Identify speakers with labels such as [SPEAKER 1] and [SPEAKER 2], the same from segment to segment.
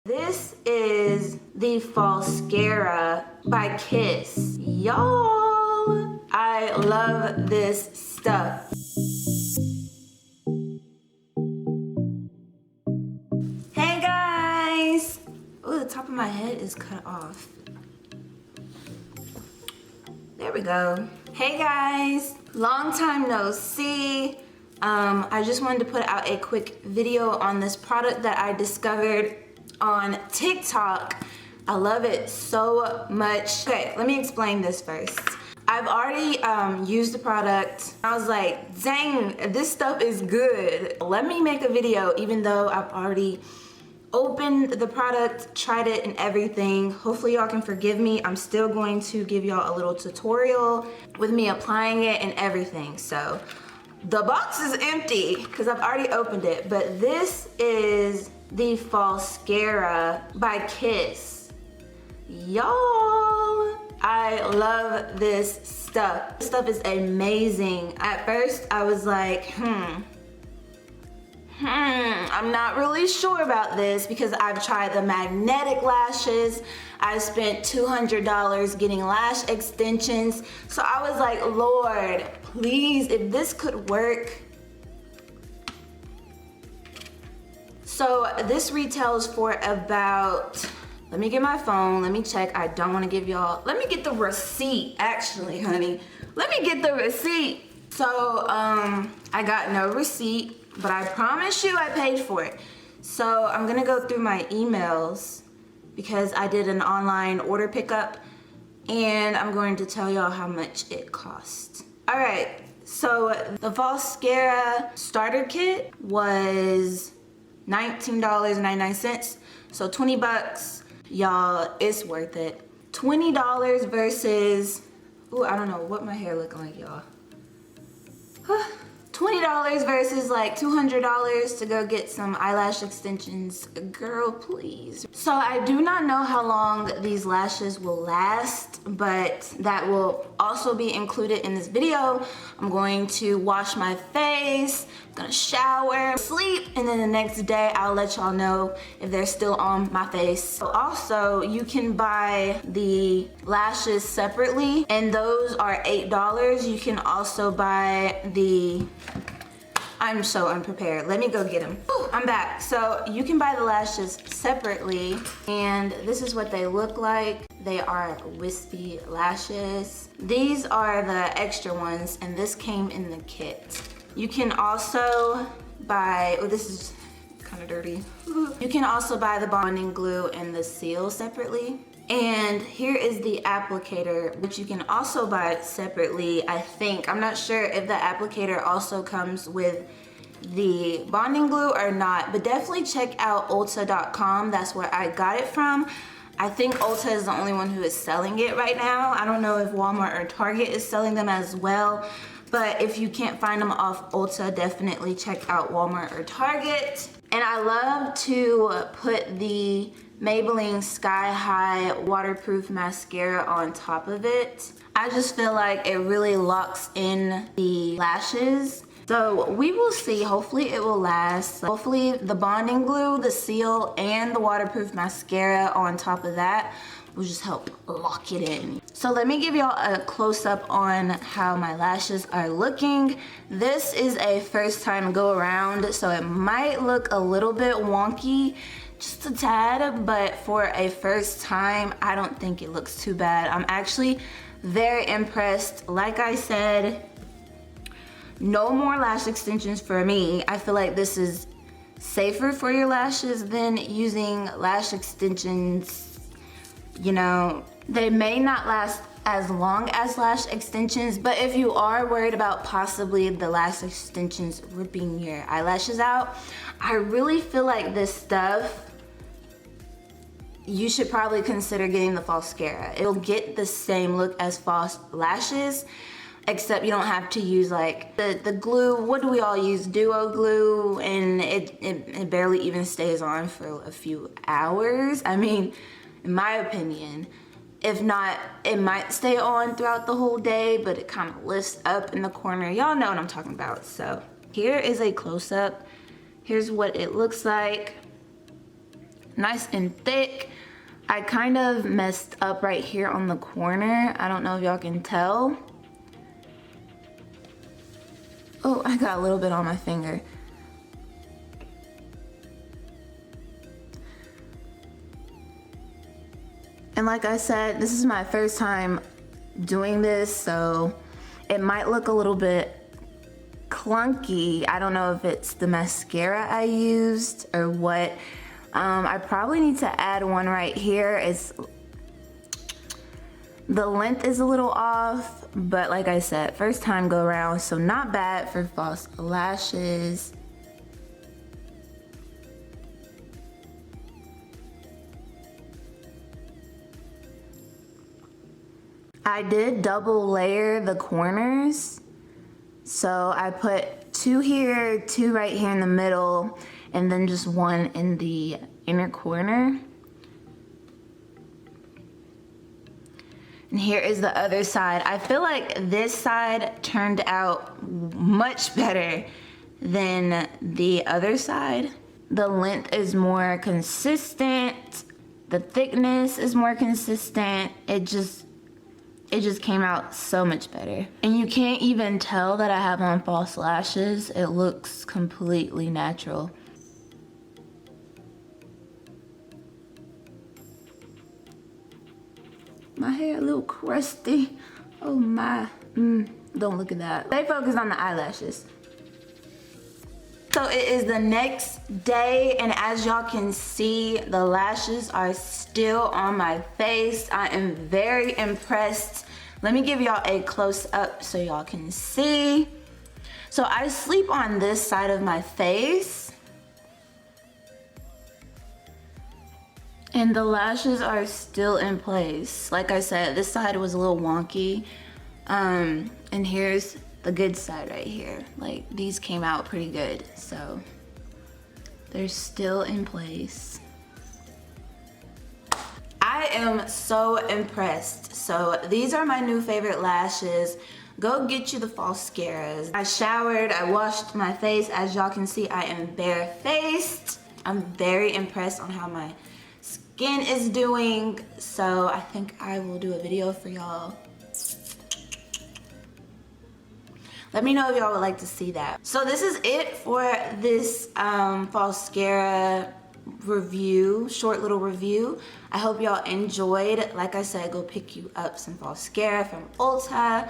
[SPEAKER 1] This is the Falscara by Kiss. Y'all, I love this stuff. Hey guys! Oh, the top of my head is cut off. There we go. Hey guys, long time no see. I just wanted to put out a quick video on this product that I discovered on TikTok. I love it so much. Okay, let me explain this first. I've already used the product. I was like, dang, this stuff is good. Let me make a video even though I've already opened the product, tried it and everything. Hopefully y'all can forgive me. I'm still going to give y'all a little tutorial with me applying it and everything. So the box is empty because I've already opened it, but this is the Falscara by Kiss. Y'all, I love this stuff. This stuff is amazing. At first I was like, I'm not really sure about this because I've tried the magnetic lashes. I spent $200 getting lash extensions. So I was like, Lord, please, if this could work. So this retails for about, let me get my phone, let me check. I don't want to give y'all, let me get the receipt actually, honey. Let me get the receipt. So I got no receipt, but I promise you I paid for it. So I'm gonna go through my emails because I did an online order pickup and I'm going to tell y'all how much it cost. All right, so the Falscara starter kit was $19.99, so 20 bucks. Y'all, it's worth it. $20 versus, ooh, I don't know what my hair looking like, y'all. $20 versus like $200 to go get some eyelash extensions. Girl, please. So I do not know how long these lashes will last, but that will also be included in this video. I'm going to wash my face, I'm gonna shower, sleep, and then the next day I'll let y'all know if they're still on my face. Also, you can buy the lashes separately, and those are $8. You can also buy the, I'm so unprepared. Let me go get them. Ooh, I'm back. So you can buy the lashes separately, and this is what they look like. They are wispy lashes. These are the extra ones, and this came in the kit. You can also buy, oh, this is kind of dirty. You can also buy the bonding glue and the seal separately. And here is the applicator, which you can also buy separately, I think. I'm not sure if the applicator also comes with the bonding glue or not, but definitely check out Ulta.com. That's where I got it from. I think Ulta is the only one who is selling it right now. I don't know if Walmart or Target is selling them as well, but if you can't find them off Ulta, definitely check out Walmart or Target. And I love to put the Maybelline Sky High waterproof mascara on top of it. I just feel like it really locks in the lashes. So we will see. Hopefully it will last. Hopefully the bonding glue, the seal, and the waterproof mascara on top of that will just help lock it in. So let me give y'all a close-up on how my lashes are looking. This is a first time go around, so it might look a little bit wonky, just a tad, but for a first time, I don't think it looks too bad. I'm actually very impressed. Like I said, no more lash extensions for me. I feel like this is safer for your lashes than using lash extensions. You know, they may not last as long as lash extensions, but if you are worried about possibly the lash extensions ripping your eyelashes out, I really feel like this stuff, you should probably consider getting the Falscara. It'll get the same look as false lashes, except you don't have to use like the glue. What do we all use? Duo glue, and it barely even stays on for a few hours. I mean, in my opinion, if not, it might stay on throughout the whole day, but it kind of lifts up in the corner. Y'all know what I'm talking about. So here is a close-up. Here's what it looks like. nice and thick. I kind of messed up right here on the corner. I don't know if y'all can tell. Oh, I got a little bit on my finger. And like I said, this is my first time doing this, so it might look a little bit clunky. I don't know if it's the mascara I used or what. I probably need to add one right here. The length is a little off, but like I said, first time go around, so not bad for false lashes. I did double layer the corners. So I put 2 here, 2 right here in the middle, and then just 1 in the inner corner. And here is the other side. I feel like this side turned out much better than the other side. The length is more consistent. The thickness is more consistent. It just came out so much better. And you can't even tell that I have on false lashes. It looks completely natural. My hair a little crusty. Oh my, don't look at that. Stay focused on the eyelashes. So it is the next day, and as y'all can see, the lashes are still on my face. I am very impressed. Let me give y'all a close up so y'all can see. So I sleep on this side of my face. And the lashes are still in place. Like I said, this side was a little wonky. And here's the good side right here. Like, these came out pretty good, so they're still in place. I am so impressed. So these are my new favorite lashes. Go get you the Falscaras. I showered, I washed my face. As y'all can see, I am barefaced. I'm very impressed on how my skin is doing. So I think I will do a video for y'all. Let me know if y'all would like to see that. So this is it for this Falscara review, short little review. I hope y'all enjoyed. Like I said, go pick you up some Falscara from Ulta.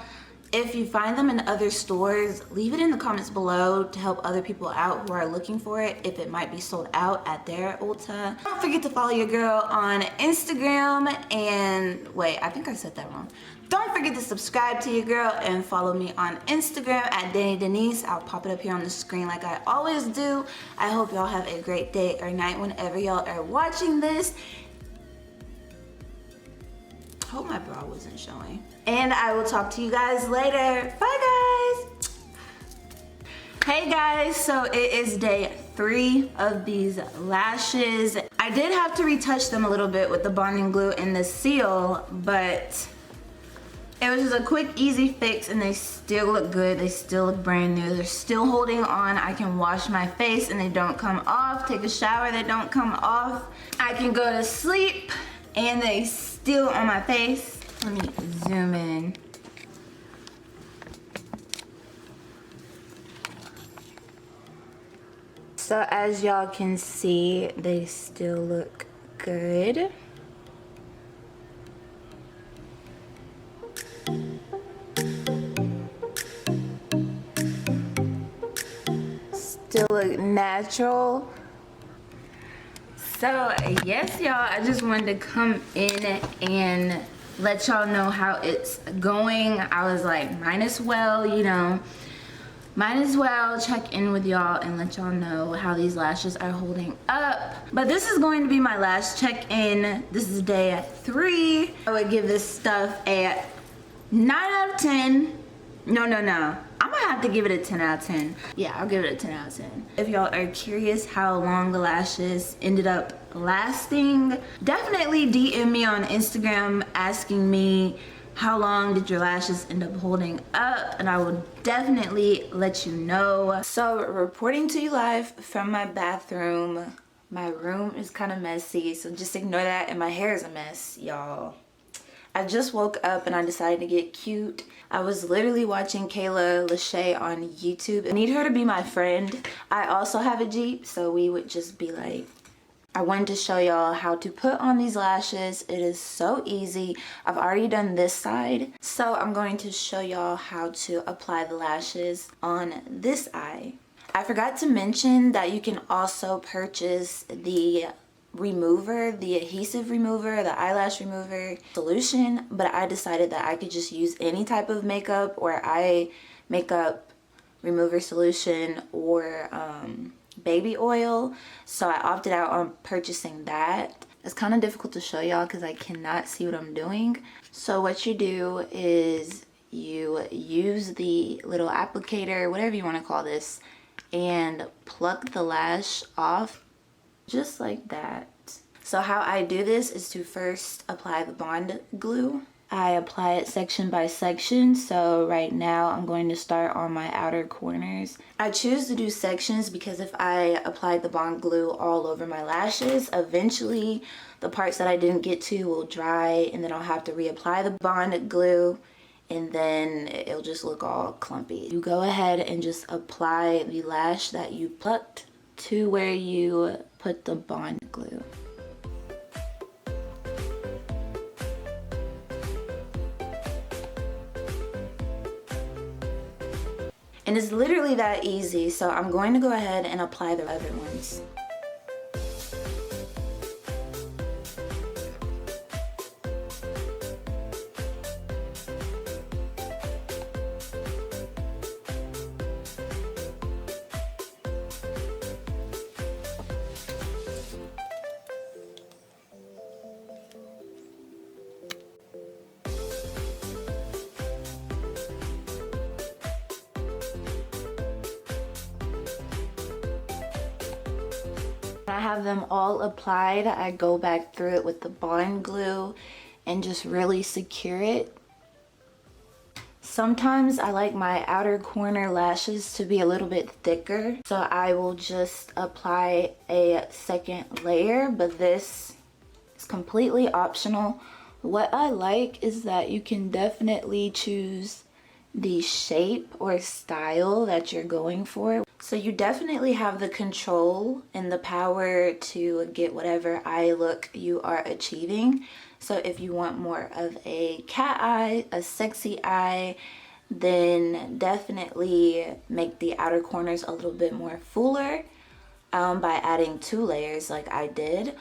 [SPEAKER 1] If you find them in other stores, leave it in the comments below to help other people out who are looking for it, if it might be sold out at their Ulta. Don't forget to follow your girl on Instagram, and wait, I think I said that wrong. Don't forget to subscribe to your girl and follow me on Instagram at Danny Denise. I'll pop it up here on the screen like I always do. I hope y'all have a great day or night whenever y'all are watching this. Hope my bra wasn't showing. And I will talk to you guys later. Bye guys. Hey guys, so it is day 3 of these lashes. I did have to retouch them a little bit with the bonding glue and the seal, but it was just a quick, easy fix, and they still look good. They still look brand new. They're still holding on. I can wash my face and they don't come off. Take a shower, they don't come off. I can go to sleep and they still on my face. Let me zoom in. So as y'all can see, they still look good. Still look natural. So yes y'all, I just wanted to come in and let y'all know how it's going. I was like, might as well, you know, might as well check in with y'all and let y'all know how these lashes are holding up. But this is going to be my last check-in. This is day 3. I would give this stuff a 9 out of 10. No. I'm gonna have to give it a 10 out of 10. Yeah, I'll give it a 10 out of 10. If y'all are curious how long the lashes ended up lasting, definitely DM me on Instagram asking me how long did your lashes end up holding up, and I will definitely let you know. So reporting to you live from my bathroom. My room is kind of messy, so just ignore that, and my hair is a mess, y'all. I just woke up and I decided to get cute. I was literally watching Kayla Lachey on YouTube. I need her to be my friend. I also have a Jeep, so we would just be like, I wanted to show y'all how to put on these lashes. It is so easy. I've already done this side, so I'm going to show y'all how to apply the lashes on this eye. I forgot to mention that you can also purchase the remover, the adhesive remover, the eyelash remover solution, but I decided that I could just use any type of makeup or eye makeup remover solution or baby oil, so I opted out on purchasing that. It's kind of difficult to show y'all because I cannot see what I'm doing. So what you do is you use the little applicator, whatever you want to call this, and pluck the lash off just like that. So how I do this is to first apply the bond glue. I apply it section by section, so right now I'm going to start on my outer corners. I choose to do sections because if I apply the bond glue all over my lashes, eventually the parts that I didn't get to will dry, and then I'll have to reapply the bond glue, and then it'll just look all clumpy. You go ahead and just apply the lash that you plucked to where you put the bond glue. And it's literally that easy, so I'm going to go ahead and apply the other ones. When I have them all applied, I go back through it with the bond glue and just really secure it. Sometimes I like my outer corner lashes to be a little bit thicker, so I will just apply a second layer, but this is completely optional. What I like is that you can definitely choose the shape or style that you're going for. So you definitely have the control and the power to get whatever eye look you are achieving. So if you want more of a cat eye, a sexy eye, then definitely make the outer corners a little bit more fuller by adding 2 layers like I did.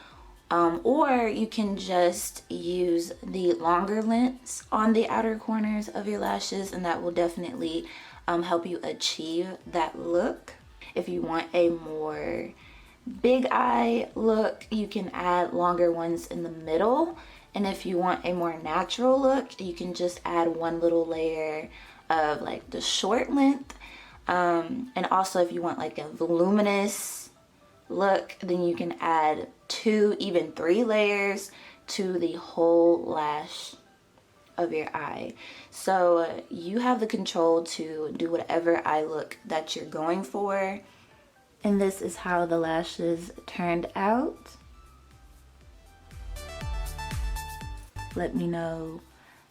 [SPEAKER 1] Or you can just use the longer lengths on the outer corners of your lashes, and that will definitely help you achieve that look. If you want a more big eye look, you can add longer ones in the middle. And if you want a more natural look, you can just add 1 little layer of like the short length. And also if you want like a voluminous look, then you can add 2, even 3 layers to the whole lash of your eye. So you have the control to do whatever eye look that you're going for. And this is how the lashes turned out. Let me know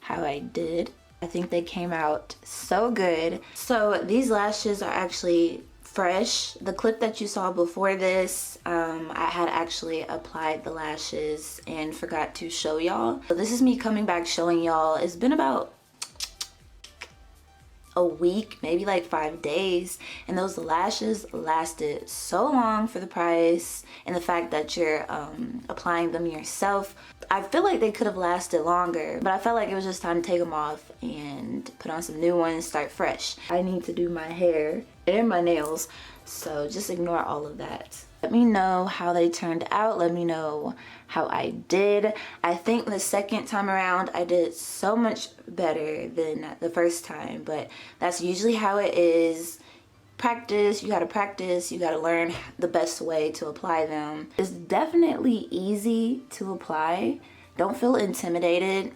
[SPEAKER 1] how I did. I think they came out so good. So these lashes are actually fresh. The clip that you saw before this, I had actually applied the lashes and forgot to show y'all. So this is me coming back showing y'all. It's been about a week, maybe like 5 days, and those lashes lasted so long for the price and the fact that you're applying them yourself. I feel like they could have lasted longer, but I felt like it was just time to take them off and put on some new ones, start fresh. I need to do my hair and my nails, so just ignore all of that. Let me know how they turned out. Let me know how I did. I think the second time around I did so much better than the first time, but that's usually how it is. Practice, you gotta learn the best way to apply them. It's definitely easy to apply. Don't feel intimidated.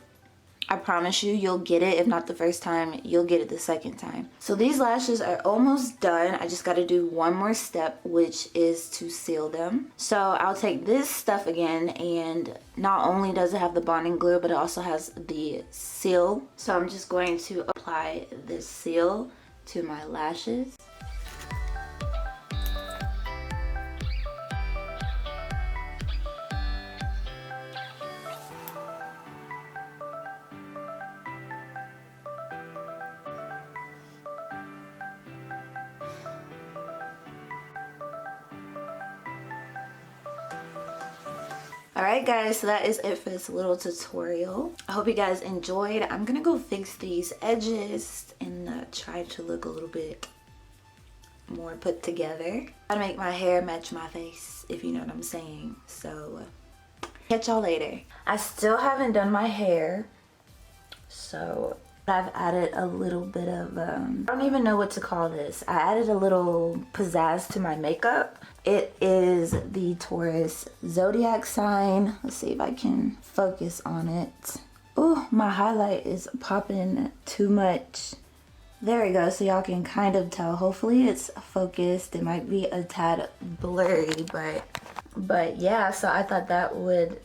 [SPEAKER 1] I promise you, you'll get it. If not the first time, you'll get it the second time. So these lashes are almost done. I just got to do one more step, which is to seal them. So I'll take this stuff again, and not only does it have the bonding glue, but it also has the seal. So I'm just going to apply this seal to my lashes. Alright guys, so that is it for this little tutorial. I hope you guys enjoyed. I'm gonna go fix these edges and try to look a little bit more put together. Gotta make my hair match my face, if you know what I'm saying. So catch y'all later. I still haven't done my hair, so I've added a little bit of I don't even know what to call this. I added a little pizzazz to my makeup. It is the Taurus zodiac sign. Let's see if I can focus on it. Oh, my highlight is popping too much. There we go, so y'all can kind of tell. Hopefully it's focused. It might be a tad blurry, but yeah, so I thought that would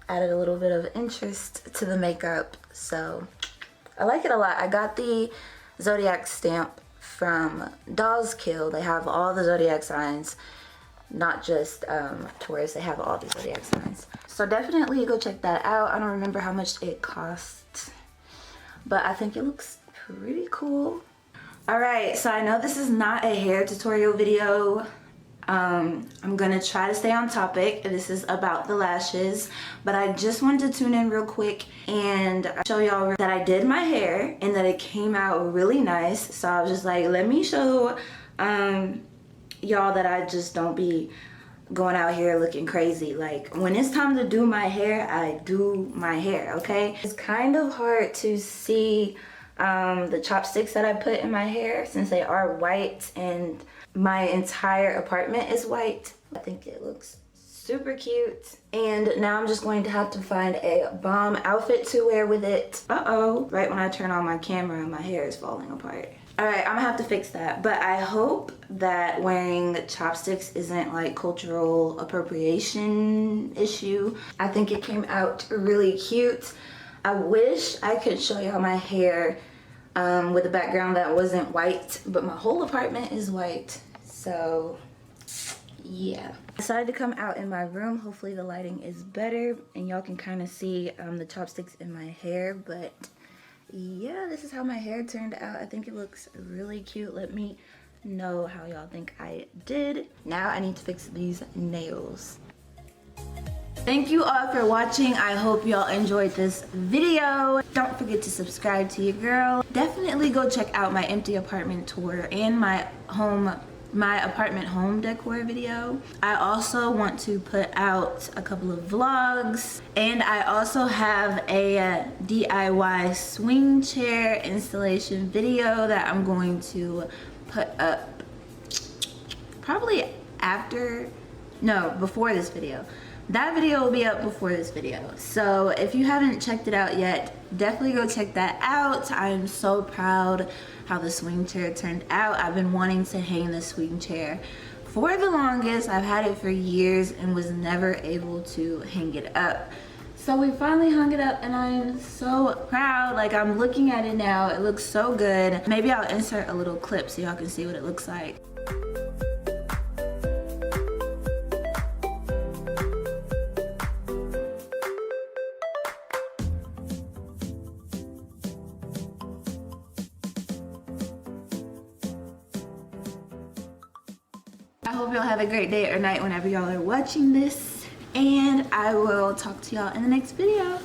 [SPEAKER 1] add a little bit of interest to the makeup. So I like it a lot. I got the zodiac stamp from Dolls Kill. They have all the zodiac signs, not just Taurus. They have all the zodiac signs. So definitely go check that out. I don't remember how much it cost, but I think it looks pretty cool. Alright, so I know this is not a hair tutorial video. I'm gonna try to stay on topic. This is about the lashes, but I just wanted to tune in real quick and show y'all that I did my hair and that it came out really nice. So I was just like, let me show y'all that I just don't be going out here looking crazy. Like, when it's time to do my hair, I do my hair, okay? It's kind of hard to see the chopsticks that I put in my hair since they are white and my entire apartment is white. I think it looks super cute. And now I'm just going to have to find a bomb outfit to wear with it. Uh-oh, right when I turn on my camera, my hair is falling apart. Alright, I'm gonna have to fix that. But I hope that wearing chopsticks isn't like cultural appropriation issue. I think it came out really cute. I wish I could show y'all my hair with a background that wasn't white, but my whole apartment is white. So yeah, I decided to come out in my room. Hopefully the lighting is better and y'all can kind of see the chopsticks in my hair. But yeah, this is how my hair turned out. I think it looks really cute. Let me know how y'all think I did. Now I need to fix these nails. Thank you all for watching. I hope y'all enjoyed this video. Don't forget to subscribe to your girl. Definitely go check out my empty apartment tour and my apartment home decor video. I also want to put out a couple of vlogs, and I also have a DIY swing chair installation video that I'm going to put up probably before this video. That video will be up before this video. So if you haven't checked it out yet, definitely go check that out. I am so proud how the swing chair turned out. I've been wanting to hang the swing chair for the longest. I've had it for years and was never able to hang it up. So we finally hung it up and I'm so proud. Like, I'm looking at it now. It looks so good. Maybe I'll insert a little clip so y'all can see what it looks like. I hope y'all have a great day or night whenever y'all are watching this, and I will talk to y'all in the next video.